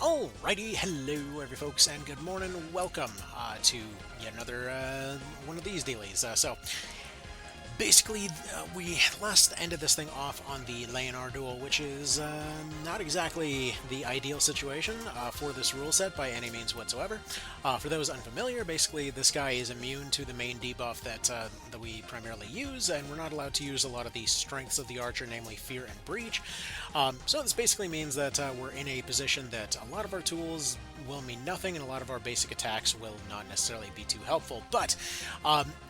Alrighty, hello every folks, and good morning. Welcome to yet another one of these dailies. Basically, we last ended this thing off on the Leonar duel, which is not exactly the ideal situation for this rule set by any means whatsoever. For those unfamiliar, basically this guy is immune to the main debuff that we primarily use, and we're not allowed to use a lot of the strengths of the archer, namely Fear and Breach. So this basically means that we're in a position that a lot of our tools will mean nothing, and a lot of our basic attacks will not necessarily be too helpful, but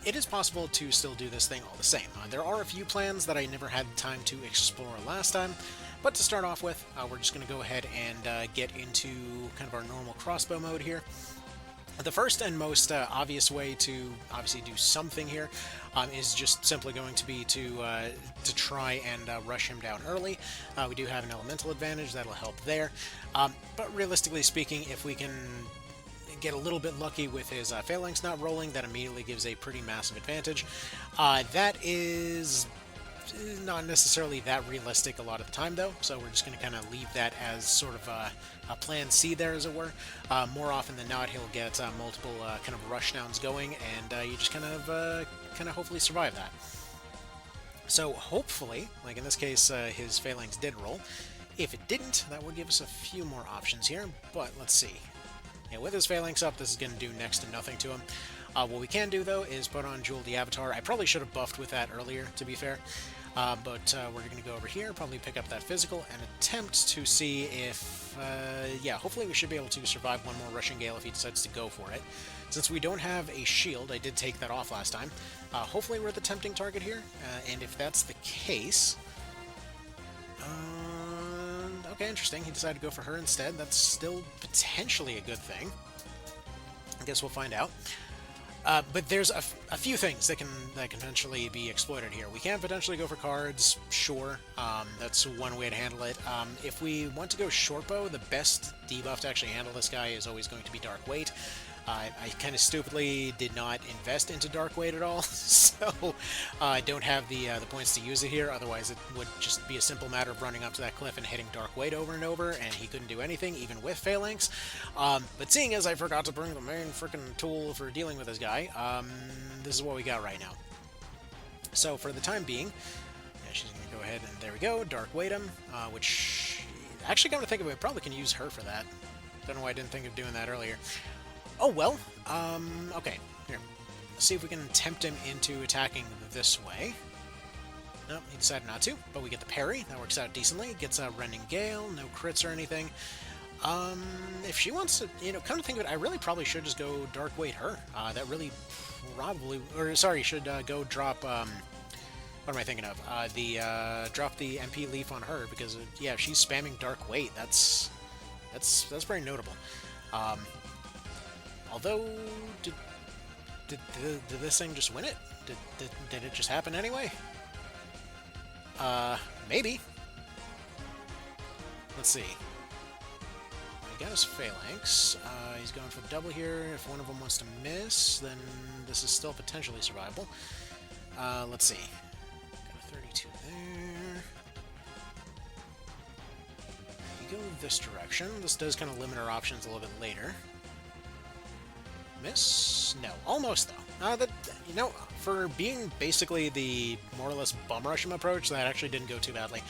it is possible to still do this thing all the same. There are a few plans that I never had time to explore last time, but to start off with, we're just going to go ahead and get into kind of our normal crossbow mode here. The first and most obvious way to obviously do something here is just simply going to be to try and rush him down early. We do have an elemental advantage that'll help there, but realistically speaking, if we can get a little bit lucky with his phalanx not rolling, that immediately gives a pretty massive advantage. That is not necessarily that realistic a lot of the time, though, so we're just going to kind of leave that as sort of a plan C there, as it were. More often than not, he'll get multiple kind of rush downs going, and you just kind of hopefully survive that. So hopefully, like in this case, his phalanx did roll. If it didn't, that would give us a few more options here, but let's see. Yeah, with his phalanx up, this is going to do next to nothing to him. What we can do, though, is put on Jewel the Avatar. I probably should have buffed with that earlier, to be fair. But we're going to go over here, probably pick up that physical, and attempt to see if... yeah, hopefully we should be able to survive one more Rushing Gale if he decides to go for it. Since we don't have a shield, I did take that off last time. Hopefully we're the tempting target here, and if that's the case... okay, interesting. He decided to go for her instead. That's still potentially a good thing. I guess we'll find out. But there's a few things that can potentially be exploited here. We can potentially go for cards, sure. That's one way to handle it. If we want to go short bow, the best debuff to actually handle this guy is always going to be Dark Weight. I kind of stupidly did not invest into Dark Weight at all, so I don't have the points to use it here. Otherwise, it would just be a simple matter of running up to that cliff and hitting Dark Weight over and over, and he couldn't do anything, even with Phalanx. But seeing as I forgot to bring the main freaking tool for dealing with this guy, this is what we got right now. So for the time being, yeah, she's going to go ahead and there we go, Dark Weight him, which, actually come to think of it, I probably can use her for that. Don't know why I didn't think of doing that earlier. Oh, well, okay, here. Let's see if we can tempt him into attacking this way. Nope, he decided not to, but we get the parry. That works out decently. Gets a Rending Gale, no crits or anything. If she wants to, come to think of it, I really probably should just go Dark Weight her. That really probably, or sorry, should go drop, what am I thinking of? Drop the MP Leaf on her, because, yeah, if she's spamming Dark Weight, that's very notable. Although, did this thing just win it? Did it just happen anyway? Maybe. Let's see. He got his Phalanx. He's going for the double here. If one of them wants to miss, then this is still potentially survivable. Let's see. Got a 32 there. You go this direction. This does kind of limit our options a little bit later. Miss? No. Almost, though. For being basically the more or less bum rush him approach, that actually didn't go too badly.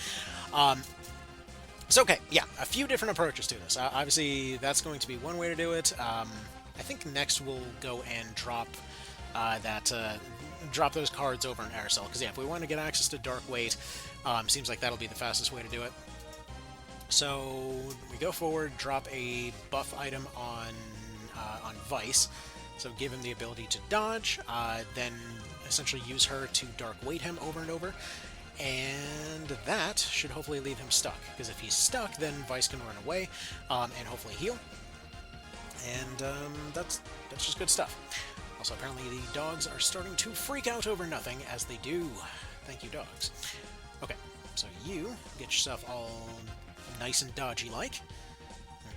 So, okay, yeah, a few different approaches to this. Obviously, that's going to be one way to do it. I think next we'll go and drop drop those cards over in Aerosol, because, yeah, if we want to get access to Dark Weight, seems like that'll be the fastest way to do it. So, we go forward, drop a buff item on Vice, so give him the ability to dodge, then essentially use her to Dark Weight him over and over, and that should hopefully leave him stuck, because if he's stuck, then Vice can run away, and hopefully heal, and that's just good stuff. Also, apparently the dogs are starting to freak out over nothing, as they do. Thank you, dogs. Okay, so you get yourself all nice and dodgy-like.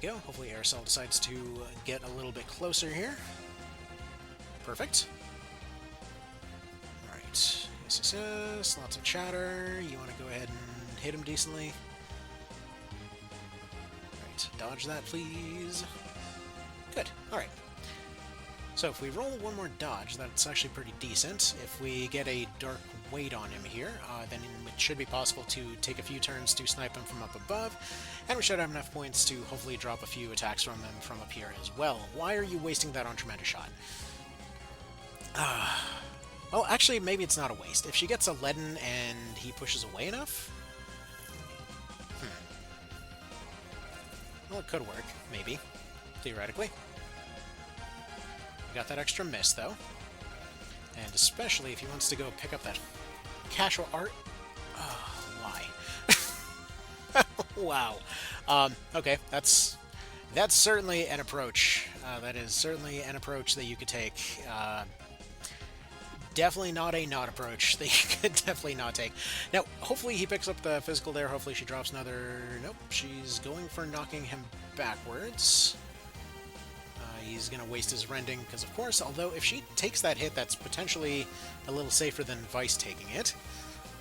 Go. Hopefully Aerosol decides to get a little bit closer here. Perfect. Alright. Yes. Lots of chatter. You want to go ahead and hit him decently. Alright. that. Dodge that, please. Good. Alright. So if we roll one more dodge, that's actually pretty decent. If we get a dark weight on him here, then it should be possible to take a few turns to snipe him from up above, and we should have enough points to hopefully drop a few attacks from him from up here as well. Why are you wasting that on Tremendous Shot? Well, actually, maybe it's not a waste. If she gets a leaden and he pushes away enough? Well, it could work, maybe. Theoretically. We got that extra miss, though. And especially if he wants to go pick up that casual art. Oh, why? Wow. Okay, that's certainly an approach. That is certainly an approach that you could take. Definitely not a not approach that you could definitely not take. Now, hopefully he picks up the physical there. Hopefully she drops another... Nope, she's going for knocking him backwards. He's going to waste his rending, because of course, although if she takes that hit, that's potentially a little safer than Vice taking it.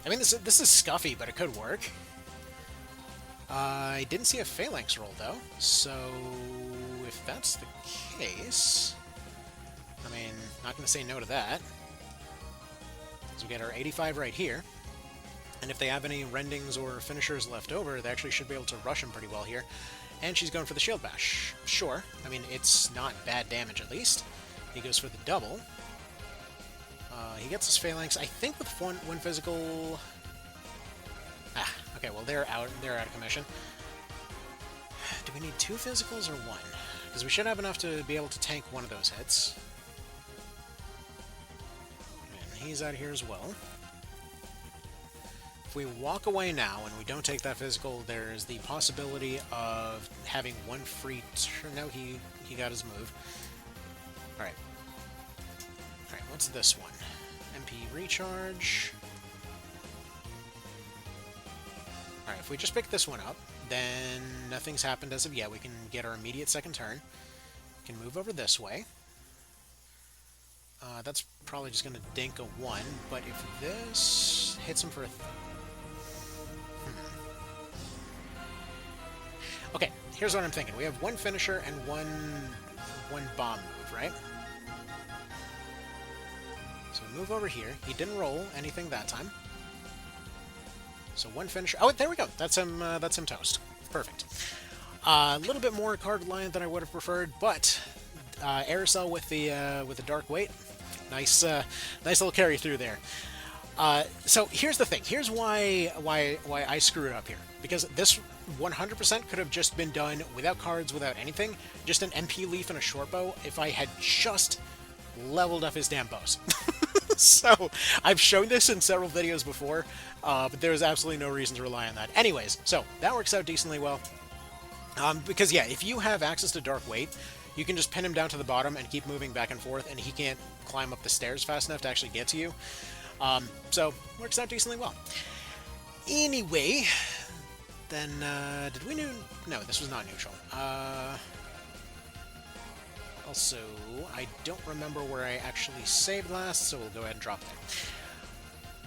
I mean, this is scuffy, but it could work. I didn't see a Phalanx roll, though, so if that's the case... I mean, not going to say no to that. So we get our 85 right here. And if they have any rendings or finishers left over, they actually should be able to rush him pretty well here. And she's going for the Shield Bash. Sure. I mean, it's not bad damage, at least. He goes for the double. He gets his Phalanx, I think, with one physical... Ah, okay, well, they're out of commission. Do we need 2 physicals or 1? Because we should have enough to be able to tank one of those hits. And he's out here as well. If we walk away now and we don't take that physical, there's the possibility of having 1 free turn. No, he got his move. Alright. Alright, what's this one? MP recharge. Alright, if we just pick this one up, then nothing's happened as of yet. We can get our immediate second turn. We can move over this way. That's probably just going to dink a 1, but if this hits him for a... Okay, here's what I'm thinking. We have 1 finisher and one bomb move, right? So we move over here. He didn't roll anything that time. So 1 finisher. Oh, there we go. That's him toast. Perfect. A little bit more card reliant than I would have preferred, but Aerosol with the dark weight. Nice little carry through there. So here's the thing. Here's why I screwed up here. Because this 100% could have just been done without cards, without anything. Just an MP leaf and a short bow if I had just leveled up his damn bows. So, I've shown this in several videos before, but there's absolutely no reason to rely on that. Anyways, so that works out decently well. Because, yeah, if you have access to Dark Weight, you can just pin him down to the bottom and keep moving back and forth, and he can't climb up the stairs fast enough to actually get to you. So, works out decently well. Anyway, then, did we no, this was not neutral. Also, I don't remember where I actually saved last, so we'll go ahead and drop there.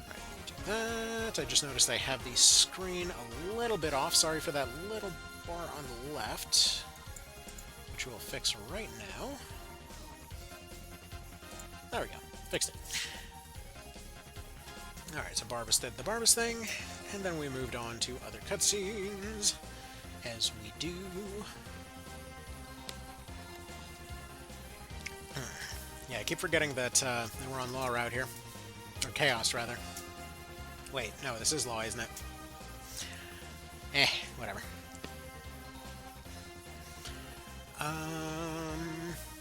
Alright, do that. I just noticed I have the screen a little bit off. Sorry for that little bar on the left, which we'll fix right now. There we go. Fixed it. Alright, so Barbas did the Barbas thing, and then we moved on to other cutscenes, as we do. Yeah, I keep forgetting that we're on Law Route here. Or Chaos, rather. Wait, no, this is Law, isn't it? Whatever.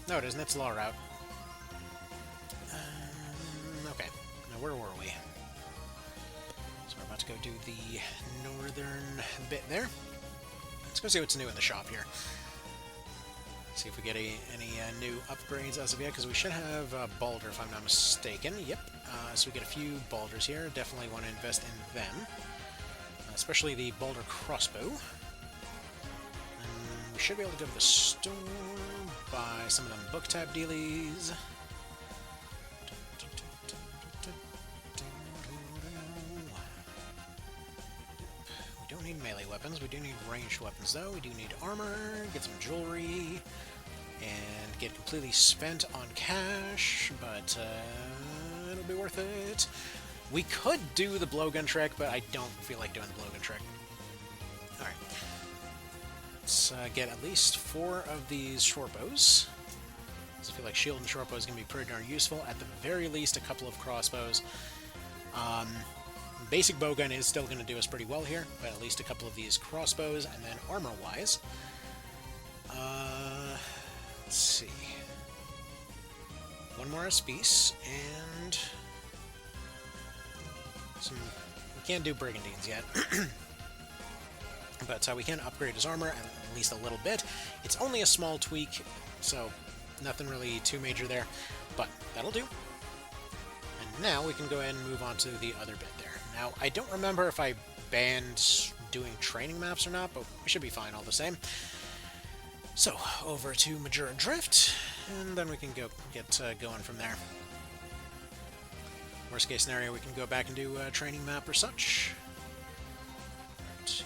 No, it isn't. It's Law Route. Okay. Now, where were we? So we're about to go do the northern bit there. Let's go see what's new in the shop here. See if we get any new upgrades as of yet, because we should have Balder, if I'm not mistaken. Yep. So we get a few Balders here. Definitely want to invest in them. Especially the Balder crossbow. And we should be able to go to the store, buy some of them book tab dealies. We don't need melee weapons. weapons. We do need ranged weapons, though. We do need armor, get some jewelry, and get completely spent on cash, but it'll be worth it. We could do the blowgun trick, but I don't feel like doing the blowgun trick. Alright. Let's get at least 4 of these short bows. I feel like shield and short bow is going to be pretty darn useful. At the very least, a couple of crossbows. Basic bowgun is still going to do us pretty well here, but at least a couple of these crossbows, and then armor-wise. Let's see. 1 more piece, and some. We can't do Brigantys yet, but we can upgrade his armor at least a little bit. It's only a small tweak, so nothing really too major there, but that'll do. And now we can go ahead and move on to the other bit there. Now, I don't remember if I banned doing training maps or not, but we should be fine all the same. So, over to Majura Drift, and then we can get going from there. Worst case scenario, we can go back and do a training map or such. Right,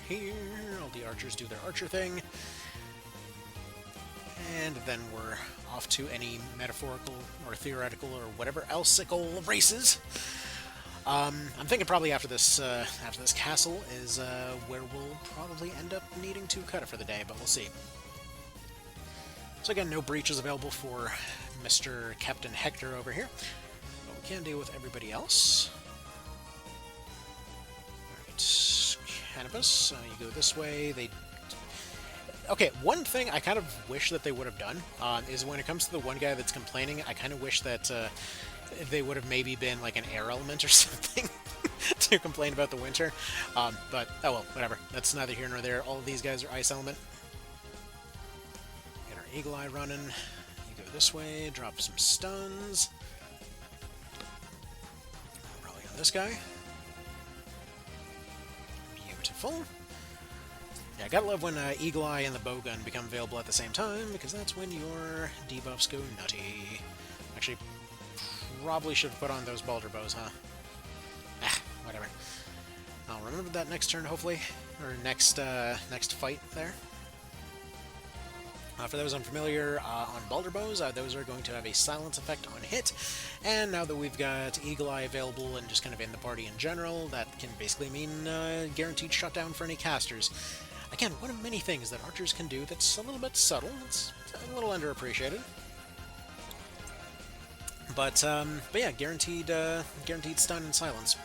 here. All the archers do their archer thing. And then we're off to any metaphorical or theoretical or whatever else-ical races. I'm thinking probably after this castle is where we'll probably end up needing to cut it for the day, but we'll see. So again, no breaches available for Mr. Captain Hector over here, but we can deal with everybody else. Alright, Cannabis, you go this way. Okay, one thing I kind of wish that they would have done is when it comes to the one guy that's complaining, I kind of wish that they would have maybe been like an air element or something to complain about the winter. But, oh well, whatever. That's neither here nor there. All of these guys are ice element. Get our Eagle Eye running. You go this way, drop some stuns. Probably on this guy. Beautiful. Yeah, I gotta love when Eagle Eye and the Bowgun become available at the same time, because that's when your debuffs go nutty. Actually, probably should have put on those Balder Bows, huh? Whatever. I'll remember that next turn, hopefully. Or next fight there. For those unfamiliar, on Balder Bows, those are going to have a silence effect on hit. And now that we've got Eagle Eye available and just kind of in the party in general, that can basically mean guaranteed shutdown for any casters. Again, one of many things that archers can do that's a little bit subtle. It's a little underappreciated. But yeah, guaranteed stun and silence.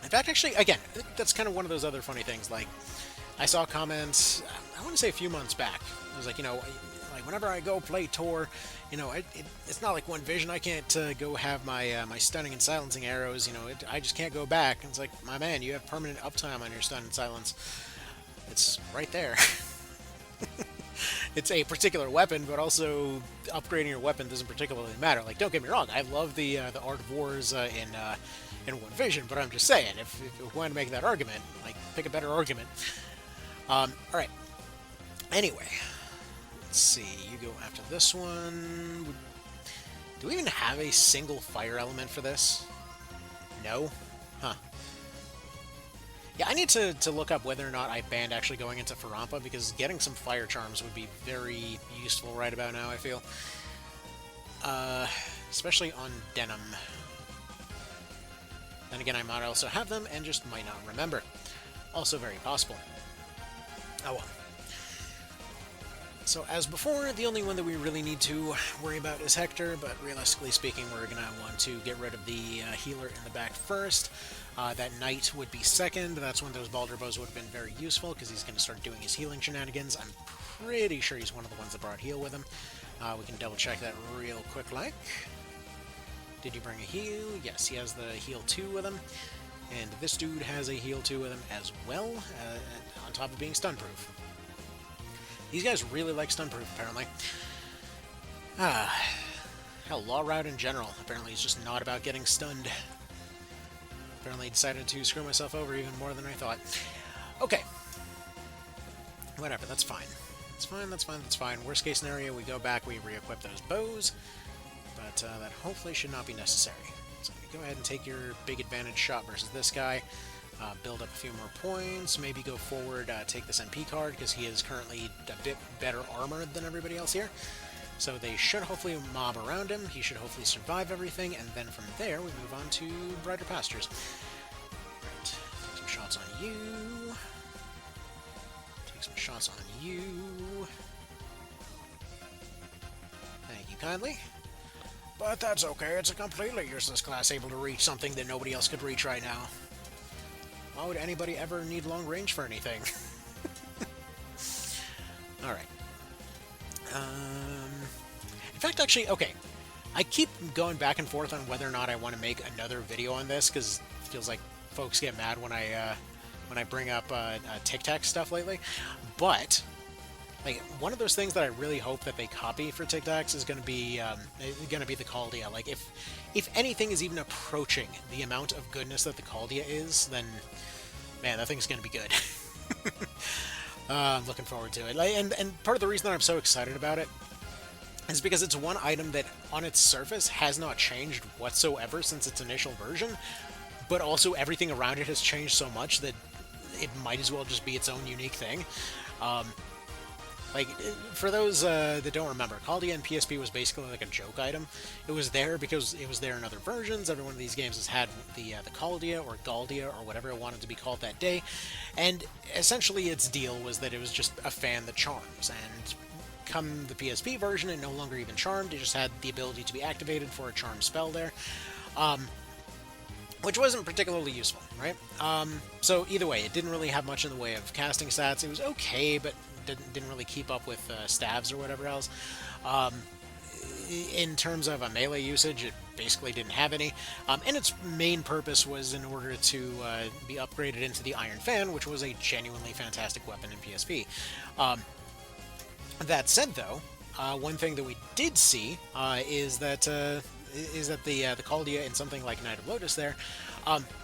In fact, actually, again, that's kind of one of those other funny things. Like, I saw comments, I want to say a few months back. It was like, you know, like whenever I go play Tor, you know, it's not like one vision. I can't go have my my stunning and silencing arrows. You know, I just can't go back. And it's like, my man, you have permanent uptime on your stun and silence. It's right there. It's a particular weapon, but also upgrading your weapon doesn't particularly matter. Like, don't get me wrong, I love the Art of Wars in One Vision, but I'm just saying, if you want to make that argument, like, pick a better argument. Alright. Anyway, let's see, you go after this one. Do we even have a single fire element for this? No? Huh. Yeah, I need to look up whether or not I banned actually going into Farampa, because getting some fire charms would be very useful right about now, I feel. Especially on Denim. Then again, I might also have them and just might not remember. Also very possible. Oh well. So as before, the only one that we really need to worry about is Hector, but realistically speaking, we're going to want to get rid of the healer in the back first. That Knight would be second. That's when those Balder Bows would have been very useful, because he's going to start doing his healing shenanigans. I'm pretty sure he's one of the ones that brought heal with him. We can double check that real quick like. Did he bring a heal? Yes, he has the heal 2 with him. And this dude has a heal 2 with him as well, on top of being stun-proof. These guys really like stun-proof, apparently. Hell, Law Route in general, apparently is just not about getting stunned. Apparently decided to screw myself over even more than I thought. Okay. Whatever, that's fine. That's fine. Worst case scenario, we go back, we re-equip those bows. But that hopefully should not be necessary. So you go ahead and take your big advantage shot versus this guy. build up a few more points, maybe go forward, take this MP card, because he is currently a bit better armored than everybody else here. So they should hopefully mob around him, he should hopefully survive everything, and then from there we move on to brighter pastures. Right, take some shots on you. Take some shots on you. Thank you kindly. But that's okay, it's a completely useless class able to reach something that nobody else could reach right now. Why would anybody ever need long range for anything? Alright. In fact, actually, okay. I keep going back and forth on whether or not I want to make another video on this, because it feels like folks get mad when I bring up Tic Tac stuff lately. But like, one of those things that I really hope that they copy for Tic Tacs is going to be the Caldia. Like, if anything is even approaching the amount of goodness that the Caldia is, then man, that thing's going to be good. I'm looking forward to it. Like, and part of the reason that I'm so excited about it is because it's one item that, on its surface, has not changed whatsoever since its initial version, but also everything around it has changed so much that it might as well just be its own unique thing. Like, for those that don't remember, Caldia in PSP was basically like a joke item. It was there because it was there in other versions. Every one of these games has had the Caldia or Galdia or whatever it wanted to be called that day. And essentially its deal was that it was just a fan that charms. And come the PSP version, it no longer even charmed. It just had the ability to be activated for a charm spell there. Which wasn't particularly useful, right? So either way, it didn't really have much in the way of casting stats. It was okay, but didn't really keep up with stabs or whatever else. In terms of a melee usage, it basically didn't have any. And its main purpose was in order to be upgraded into the Iron Fan, which was a genuinely fantastic weapon in PSP. That said, though, one thing that we did see is that the Caldia in something like Knight of Lotus there,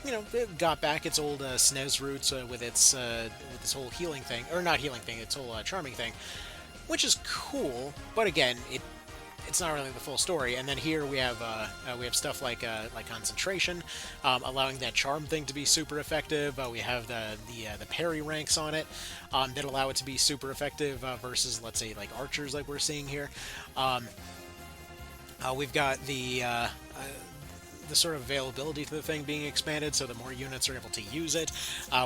you know, it got back its old SNES roots with its whole healing thing, or not healing thing, its whole charming thing, which is cool. But again, it's not really the full story. And then here we have stuff like concentration, allowing that charm thing to be super effective. We have the parry ranks on it that allow it to be super effective versus, let's say, like archers, like we're seeing here. We've got the sort of availability to the thing being expanded, so the more units are able to use it.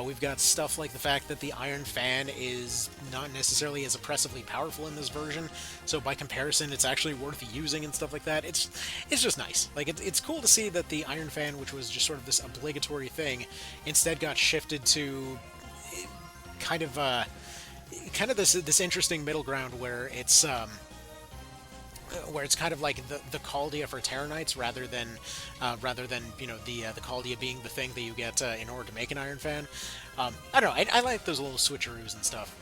We've got stuff like the fact that the Iron Fan is not necessarily as oppressively powerful in this version, so by comparison it's actually worth using and stuff like that. It's just nice. Like, it's cool to see that the Iron Fan, which was just sort of this obligatory thing, instead got shifted to kind of this interesting middle ground where it's kind of like the Caldia for Terror Knights, rather than you know, the Caldia being the thing that you get in order to make an Iron Fan. I don't know. I like those little switcheroos and stuff.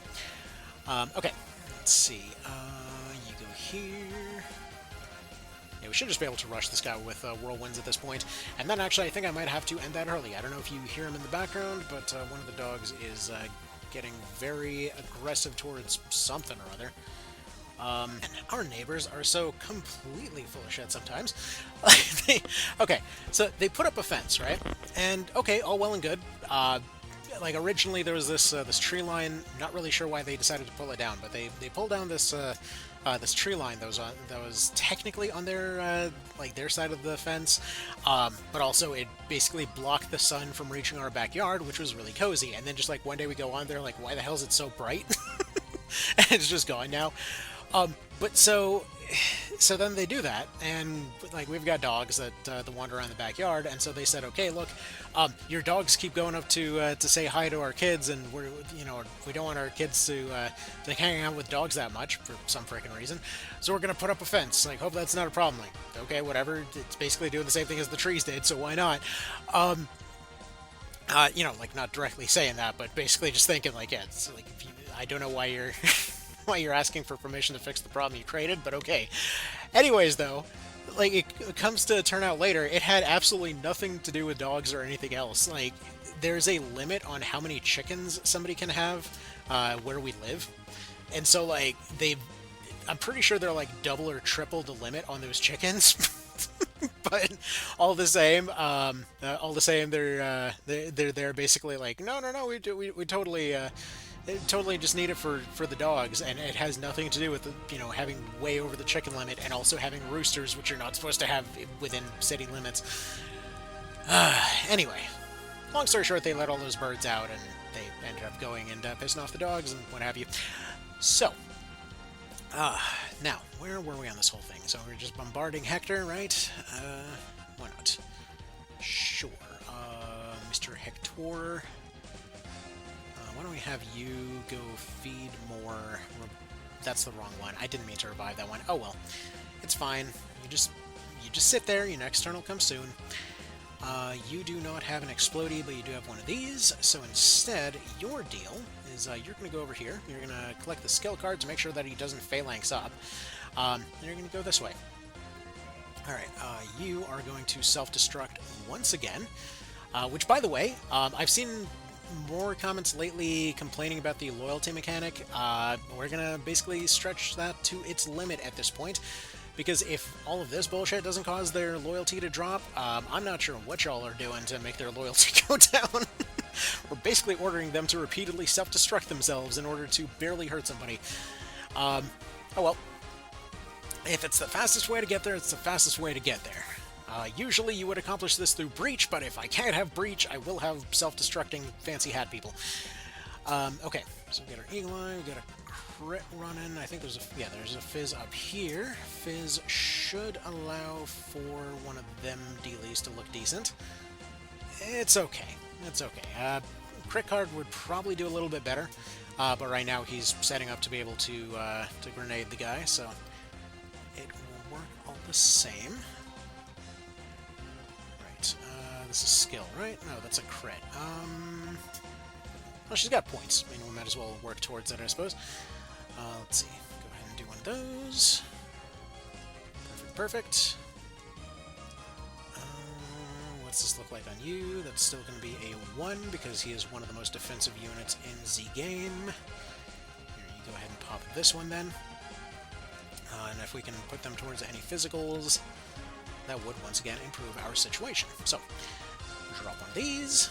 Okay, let's see. You go here. Yeah, we should just be able to rush this guy with whirlwinds at this point. And then actually, I think I might have to end that early. I don't know if you hear him in the background, but one of the dogs is getting very aggressive towards something or other. And our neighbors are so completely full of shit sometimes. Okay, so they put up a fence, right? And okay, all well and good. Like, originally there was this tree line. Not really sure why they decided to pull it down, but they pulled down this this tree line that was technically on their their side of the fence, but also it basically blocked the sun from reaching our backyard, which was really cozy. And then just like one day we go on there, like, why the hell is it so bright? And it's just gone now. But so then they do that, and like, we've got dogs that wander around the backyard, and so they said, okay, look, your dogs keep going up to say hi to our kids, and we don't want our kids to hang out with dogs that much for some freaking reason, so we're gonna put up a fence. Like, hope that's not a problem. Like, okay, whatever. It's basically doing the same thing as the trees did, so why not? You know, like, not directly saying that, but basically just thinking, like, yeah, it's like, I don't know why you're why you're asking for permission to fix the problem you created, but okay. Anyways, though, like, it comes to turn out later, it had absolutely nothing to do with dogs or anything else. Like, there's a limit on how many chickens somebody can have where we live, and so, like, I'm pretty sure they're like double or triple the limit on those chickens. But all the same, they're there basically like, no, no, no, we totally just need it for the dogs, and it has nothing to do with having way over the chicken limit and also having roosters, which you're not supposed to have within city limits. Anyway, long story short, they let all those birds out, and they ended up going and pissing off the dogs and what have you. So, now, where were we on this whole thing? So we're just bombarding Hector, right? Why not? Sure. Mr. Hector. Why don't we have you go feed more? That's the wrong one. I didn't mean to revive that one. Oh well, it's fine. You just sit there. Your next turn will come soon. You do not have an explodey, but you do have one of these. So instead, your deal is you're going to go over here. You're going to collect the skill card to make sure that he doesn't phalanx up. And you're going to go this way. Alright, you are going to self-destruct once again. Which, by the way, I've seen more comments lately complaining about the loyalty mechanic. We're going to basically stretch that to its limit at this point. Because if all of this bullshit doesn't cause their loyalty to drop, I'm not sure what y'all are doing to make their loyalty go down. We're basically ordering them to repeatedly self-destruct themselves in order to barely hurt somebody. Oh well. If it's the fastest way to get there, it's the fastest way to get there. Usually you would accomplish this through breach, but if I can't have breach, I will have self-destructing fancy hat people. Okay, so we got our Eagle Eye, we got a crit running. I think there's a Fizz up here. Fizz should allow for one of them dealies to look decent. It's okay. It's okay. Crit card would probably do a little bit better, but right now he's setting up to be able to grenade the guy, so it will work all the same. Right. This is skill, right? No, that's a crit. Well, she's got points. I mean, we might as well work towards it, I suppose. Let's see. Go ahead and do one of those. Perfect, perfect. What's this look like on you? That's still going to be a 1 because he is one of the most defensive units in the game. Here, you go ahead and pop this one then. And if we can put them towards any physicals, that would once again improve our situation. So, drop one of these.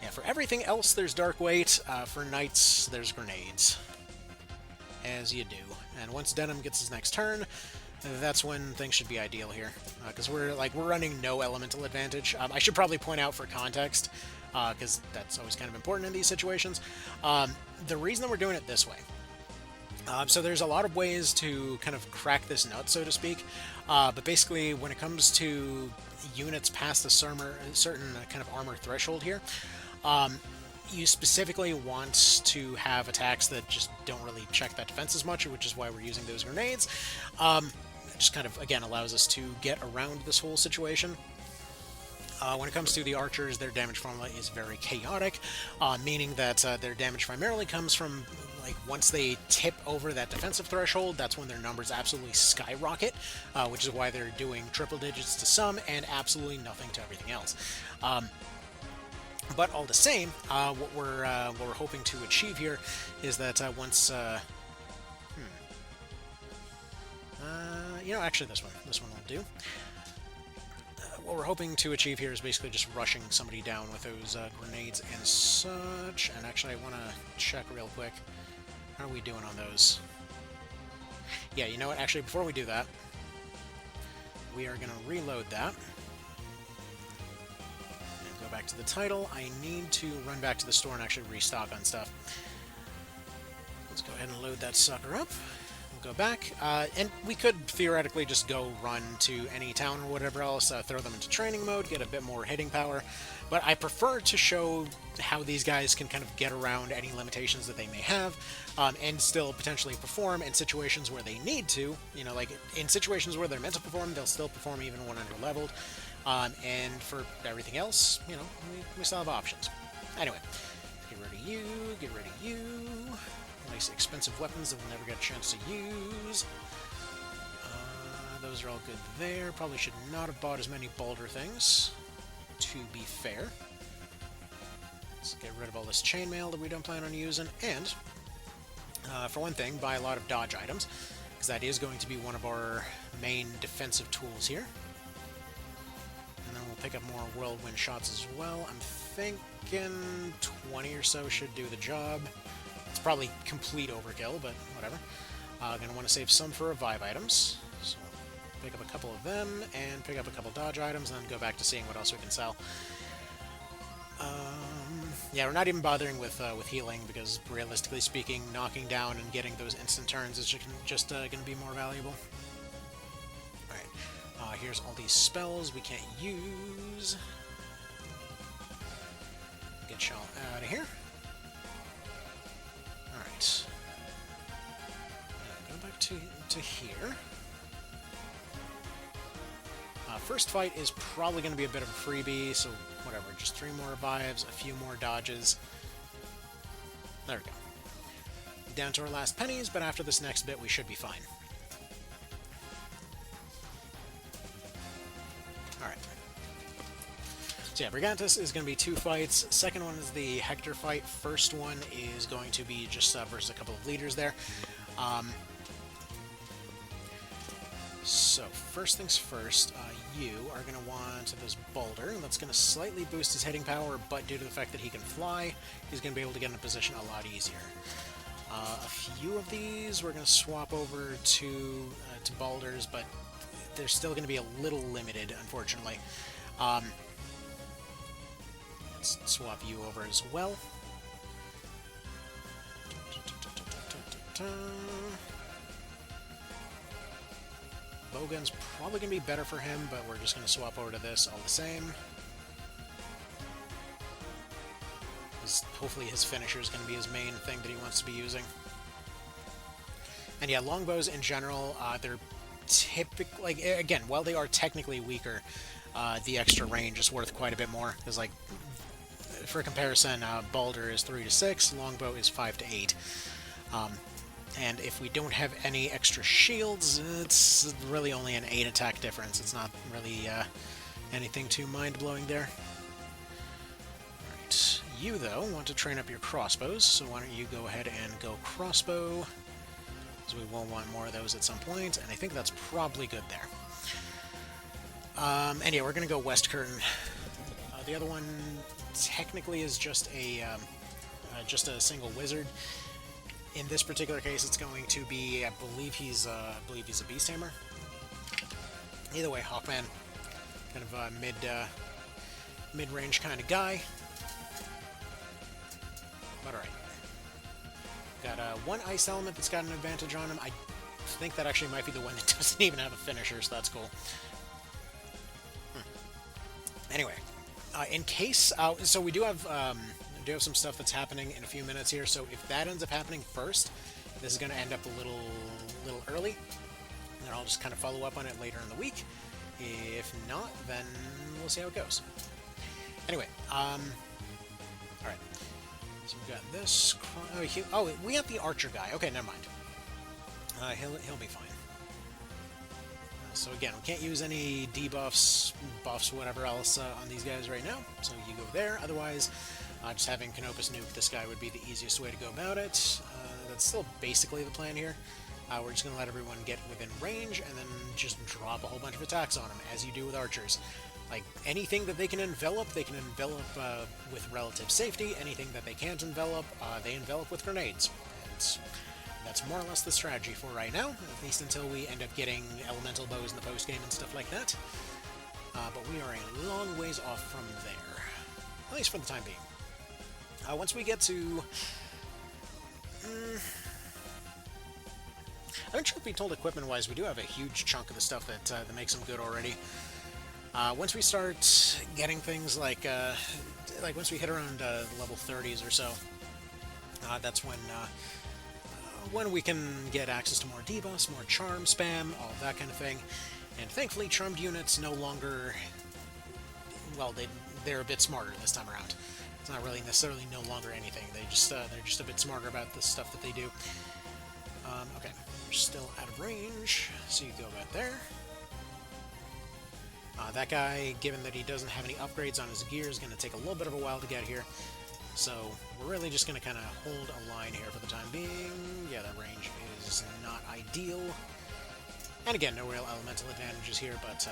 Yeah, for everything else, there's Dark Weight. For Knights, there's Grenades. As you do. And once Denim gets his next turn, that's when things should be ideal here. Because we're running no elemental advantage. I should probably point out for context, because that's always kind of important in these situations. The reason that we're doing it this way. So there's a lot of ways to kind of crack this nut, so to speak. But basically, when it comes to units past a certain kind of armor threshold here, you specifically want to have attacks that just don't really check that defense as much, which is why we're using those grenades. It just kind of, again, allows us to get around this whole situation. When it comes to the archers, their damage formula is very chaotic, meaning that their damage primarily comes from, like, once they tip over that defensive threshold, that's when their numbers absolutely skyrocket, which is why they're doing triple digits to some and absolutely nothing to everything else. But all the same, what we're hoping to achieve here is that once, actually this one will do. What we're hoping to achieve here is basically just rushing somebody down with those grenades and such. And actually, I want to check real quick. How are we doing on those? Yeah, you know what? Actually, before we do that, we are going to reload that. And go back to the title. I need to run back to the store and actually restock on stuff. Let's go ahead and load that sucker up. Go back, and we could theoretically just go run to any town or whatever else, throw them into training mode, get a bit more hitting power, but I prefer to show how these guys can kind of get around any limitations that they may have, and still potentially perform in situations where they need to, like in situations where they're meant to perform, they'll still perform even when under-leveled, and for everything else, we still have options. Anyway, get rid of you, get rid of you. Nice expensive weapons that we'll never get a chance to use. Those are all good there. Probably should not have bought as many Boulder things, to be fair. Let's get rid of all this chainmail that we don't plan on using, and, for one thing, buy a lot of dodge items. because that is going to be one of our main defensive tools here. And then we'll pick up more whirlwind shots as well. I'm thinking 20 or so should do the job. It's probably complete overkill, but whatever. Gonna want to save some for revive items. So pick up a couple of them, and pick up a couple dodge items, and then go back to seeing what else we can sell. Yeah, we're not even bothering with healing, because realistically speaking, knocking down and getting those instant turns is just going to be more valuable. Alright, here's all these spells we can't use. Get y'all out of here. Alright. Go back to here. First fight is probably going to be a bit of a freebie, so whatever, just 3 more revives, a few more dodges. There we go. Down to our last pennies, but after this next bit we should be fine. Alright. So yeah, Brigantys is going to be 2 fights. Second one is the Hector fight. First one is going to be just versus a couple of leaders there. So, first things first, you are going to want this boulder. That's going to slightly boost his hitting power, but due to the fact that he can fly, he's going to be able to get in a position a lot easier. A few of these we're going to swap over to boulders, but they're still going to be a little limited, unfortunately. Let's swap you over as well. Bowgun's probably going to be better for him, but we're just going to swap over to this all the same. Hopefully his finisher is going to be his main thing that he wants to be using. And yeah, longbows in general, they're typically, like, again, while they are technically weaker, the extra range is worth quite a bit more. Because, like, for comparison, boulder is 3 to 6, longbow is 5 to 8. And if we don't have any extra shields, it's really only an 8 attack difference. It's not really anything too mind-blowing there. Alright, you, though, want to train up your crossbows, so why don't you go ahead and go crossbow, because we will want more of those at some point, and I think that's probably good there. And yeah, we're going to go West Curtain. The other one technically is just a single wizard. In this particular case, it's going to be, I believe he's a beast tamer. Either way, Hawkman, kind of a mid-range kind of guy. But alright. Got one ice element that's got an advantage on him. I think that actually might be the one that doesn't even have a finisher, so that's cool. Anyway, in case, so we do have some stuff that's happening in a few minutes here, so if that ends up happening first, this is going to end up a little early, and then I'll just kind of follow up on it later in the week. If not, then we'll see how it goes. Anyway, alright, so we've got this, we got the archer guy, okay, never mind. He'll be fine. So again, we can't use any debuffs, buffs, whatever else on these guys right now, so you go there. Otherwise, just having Canopus nuke this guy would be the easiest way to go about it. That's still basically the plan here. We're just going to let everyone get within range and then just drop a whole bunch of attacks on them, as you do with archers. Like, anything that they can envelop with relative safety. Anything that they can't envelop, they envelop with grenades. And that's more or less the strategy for right now, at least until we end up getting elemental bows in the post-game and stuff like that. But we are a long ways off from there, at least for the time being. Once we get to... I mean, truth be told, equipment-wise, we do have a huge chunk of the stuff that makes them good already. Once we start getting things like once we hit around level 30s or so, that's when we can get access to more debuffs, more charm spam, all that kind of thing. And thankfully, charmed units no longer... Well, they're a bit smarter this time around. It's not really necessarily no longer anything. They're just a bit smarter about the stuff that they do. Okay, we're still out of range, so you go about there. That guy, given that he doesn't have any upgrades on his gear, is going to take a little bit of a while to get here. So we're really just going to kind of hold a line here for the time being. Yeah, that range is is not ideal. And again, no real elemental advantages here, but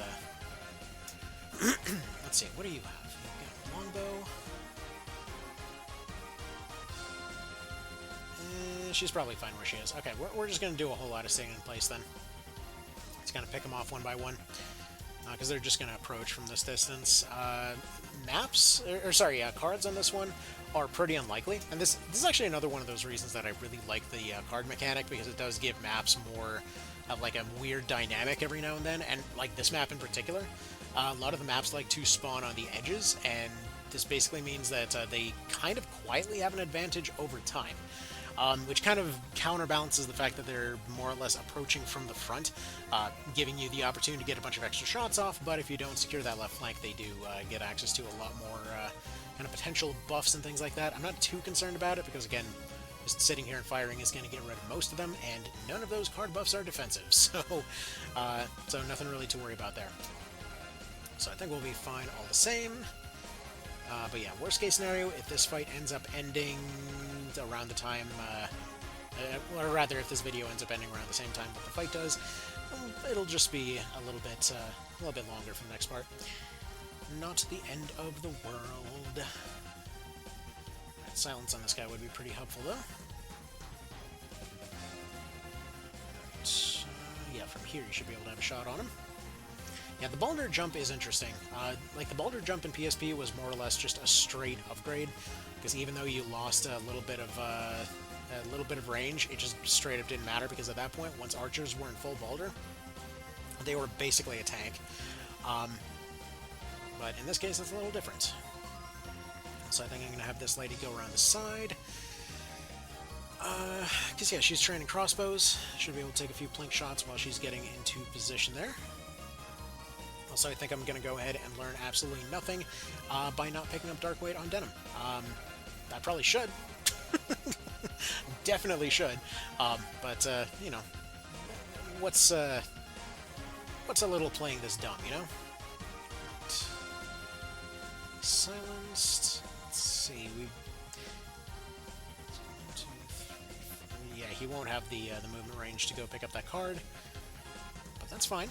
let's see, what do you have? You've got longbow. She's probably fine where she is. Okay, we're just going to do a whole lot of staying in place then. It's going to pick them off one by one, because they're just going to approach from this distance. Cards on this one are pretty unlikely, and this is actually another one of those reasons that I really like the card mechanic, because it does give maps more of like a weird dynamic every now and then, and like this map in particular, a lot of the maps like to spawn on the edges, and this basically means that they kind of quietly have an advantage over time. Which kind of counterbalances the fact that they're more or less approaching from the front, giving you the opportunity to get a bunch of extra shots off, but if you don't secure that left flank, they do get access to a lot more kind of potential buffs and things like that. I'm not too concerned about it, because again, just sitting here and firing is going to get rid of most of them, and none of those card buffs are defensive, so nothing really to worry about there. So I think we'll be fine all the same. But yeah, worst case scenario, if this fight ends up ending around the time, or rather, if this video ends up ending around the same time that the fight does, it'll just be a little bit longer for the next part. Not the end of the world. Right, silence on this guy would be pretty helpful, though. Right, yeah, from here you should be able to have a shot on him. Yeah, the boulder jump is interesting. Like, the boulder jump in PSP was more or less just a straight upgrade, because even though you lost a little bit of range, it just straight up didn't matter, because at that point, once archers were in full boulder, they were basically a tank. But in this case, it's a little different. So I think I'm going to have this lady go around the side. Because, yeah, she's training crossbows. Should be able to take a few plink shots while she's getting into position there. Also, I think I'm going to go ahead and learn absolutely nothing by not picking up Dark Weight on Denim. I probably should. Definitely should. But you know, what's a little playing this dumb, you know? Silenced. Let's see. Yeah, he won't have the movement range to go pick up that card, but that's fine.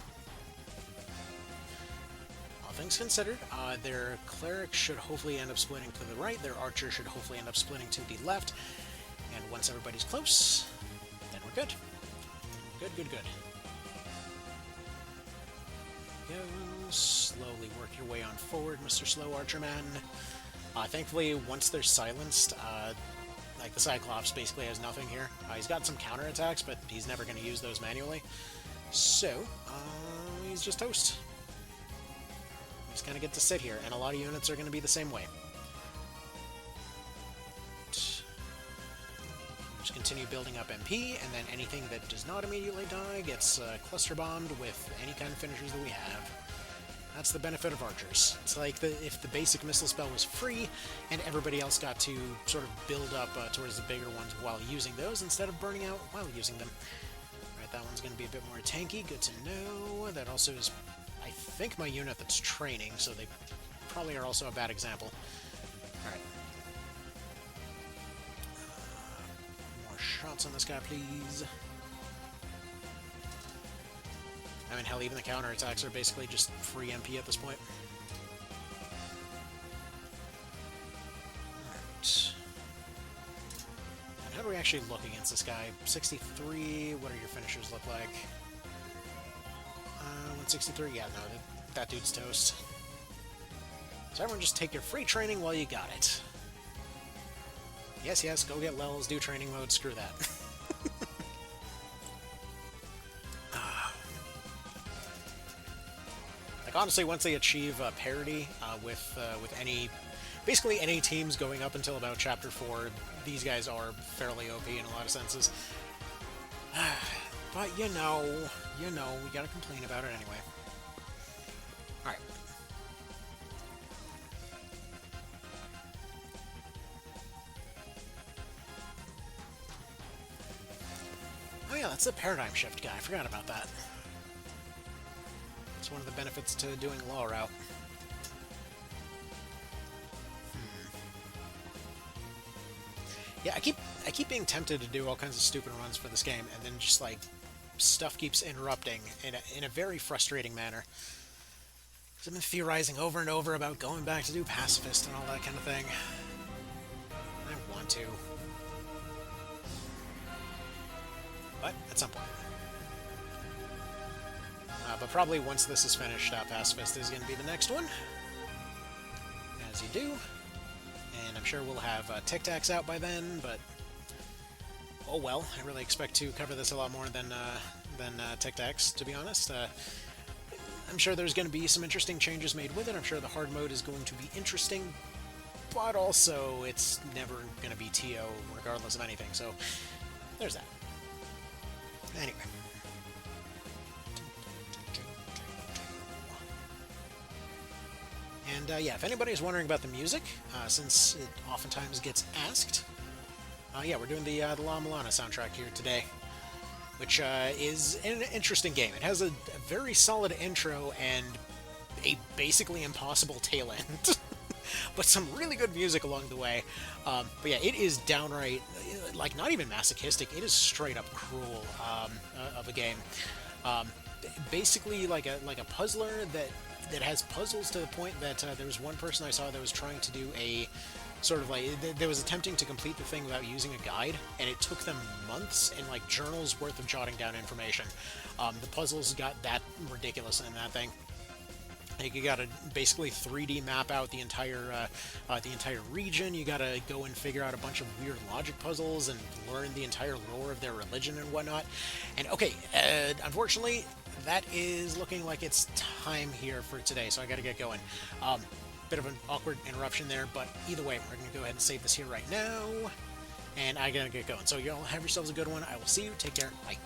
All things considered, their cleric should hopefully end up splitting to the right. Their archer should hopefully end up splitting to the left. And once everybody's close, then we're good. Good, good, good. Go. Slowly work your way on forward, Mr. Slow Archer Man. Thankfully, once they're silenced, like the Cyclops basically has nothing here. He's got some counterattacks, but he's never going to use those manually. So, he's just toast. He's going to get to sit here, and a lot of units are going to be the same way. Just continue building up MP, and then anything that does not immediately die gets cluster bombed with any kind of finishers that we have. That's the benefit of archers. It's like if the basic missile spell was free, and everybody else got to sort of build up towards the bigger ones while using those, instead of burning out while using them. Alright, that one's going to be a bit more tanky, good to know. That also is, I think, my unit that's training, so they probably are also a bad example. Alright. More shots on this guy, please. I mean, hell, even the counterattacks are basically just free MP at this point. Alright. And how do we actually look against this guy? 63, what do your finishers look like? 163, yeah, no, that dude's toast. So everyone just take your free training while you got it. Yes, yes, go get levels, do training mode, screw that. Honestly, once they achieve parity with basically any teams going up until about Chapter 4, these guys are fairly OP in a lot of senses. But you know, we gotta complain about it anyway. Alright. Oh yeah, that's the paradigm shift guy. I forgot about that. It's one of the benefits to doing law route. Yeah, I keep I keep being tempted to do all kinds of stupid runs for this game, and then just like stuff keeps interrupting in a very frustrating manner. I've been theorizing over and over about going back to do Pacifist and all that kind of thing. I want to. But at some point. But probably once this is finished, Pacifist is going to be the next one. As you do. And I'm sure we'll have Tic Tacs out by then, but... oh well, I really expect to cover this a lot more than Tic Tacs, to be honest. I'm sure there's going to be some interesting changes made with it. I'm sure the hard mode is going to be interesting, but also it's never going to be TO regardless of anything, so there's that. Anyway. And yeah, if anybody's wondering about the music, since it oftentimes gets asked, yeah, we're doing the La Milana soundtrack here today, which is an interesting game. It has a very solid intro and a basically impossible tail end, but some really good music along the way. But yeah, it is downright, like, not even masochistic, it is straight up cruel of a game. Basically like a puzzler that has puzzles to the point that there was one person I saw that was trying to do a sort of like, there was attempting to complete the thing without using a guide, and it took them months and like journals worth of jotting down information. The puzzles got that ridiculous in that thing. Like, you gotta basically 3D map out the entire region. You gotta go and figure out a bunch of weird logic puzzles and learn the entire lore of their religion and whatnot. And okay, unfortunately, that is looking like it's time here for today, so I gotta get going. Bit of an awkward interruption there, but either way, we're gonna go ahead and save this here right now, and I gotta get going. So y'all have yourselves a good one. I will see you. Take care. Bye.